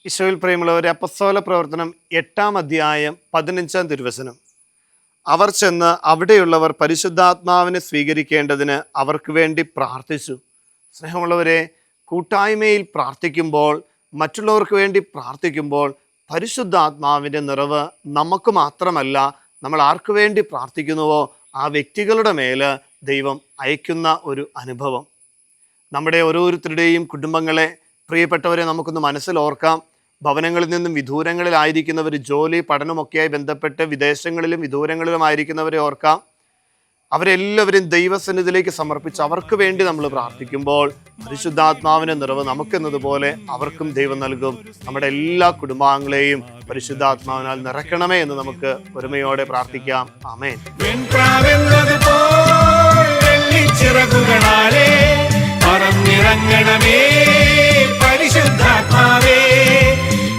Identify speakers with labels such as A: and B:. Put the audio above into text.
A: ഈശോയിൽ പ്രിയമുള്ളവരെ, അപ്പസ്തോല പ്രവർത്തനം 8-ാം അധ്യായം 15-ാം തിരുവചനം. അവർ ചെന്ന് അവിടെയുള്ളവർ പരിശുദ്ധാത്മാവിനെ സ്വീകരിക്കേണ്ടതിന് അവർക്ക് വേണ്ടി പ്രാർത്ഥിച്ചു. സ്നേഹമുള്ളവരെ, കൂട്ടായ്മയിൽ പ്രാർത്ഥിക്കുമ്പോൾ, മറ്റുള്ളവർക്ക് വേണ്ടി പ്രാർത്ഥിക്കുമ്പോൾ പരിശുദ്ധാത്മാവിൻ്റെ നിറവ് നമുക്ക് മാത്രമല്ല, നമ്മൾ ആർക്ക് വേണ്ടി പ്രാർത്ഥിക്കുന്നുവോ ആ വ്യക്തികളുടെ മേൽ ദൈവം അയക്കുന്ന ഒരു അനുഭവം. നമ്മുടെ ഓരോരുത്തരുടെയും കുടുംബങ്ങളെ, പ്രിയപ്പെട്ടവരെ നമുക്കൊന്ന് മനസ്സിലോർക്കാം. ഭവനങ്ങളിൽ നിന്നും വിദൂരങ്ങളിലായിരിക്കുന്നവർ, ജോലി പഠനമൊക്കെയായി ബന്ധപ്പെട്ട് വിദേശങ്ങളിലും വിദൂരങ്ങളിലുമായിരിക്കുന്നവരെ ഓർക്കാം. അവരെല്ലാവരും ദൈവസന്നിധിയിലേക്ക് സമർപ്പിച്ച് അവർക്ക് വേണ്ടി നമ്മൾ പ്രാർത്ഥിക്കുമ്പോൾ പരിശുദ്ധാത്മാവിൻ്റെ നിറവ് നമുക്കെന്നതുപോലെ അവർക്കും ദൈവം നൽകും. നമ്മുടെ എല്ലാ കുടുംബാംഗങ്ങളെയും പരിശുദ്ധാത്മാവിനാൽ നിറയ്ക്കണമേ എന്ന് നമുക്ക് ഒരുമയോടെ പ്രാർത്ഥിക്കാം. ആമേൻ.
B: പറന്നിറങ്ങണമേ പരിശുദ്ധാത്മാവേ.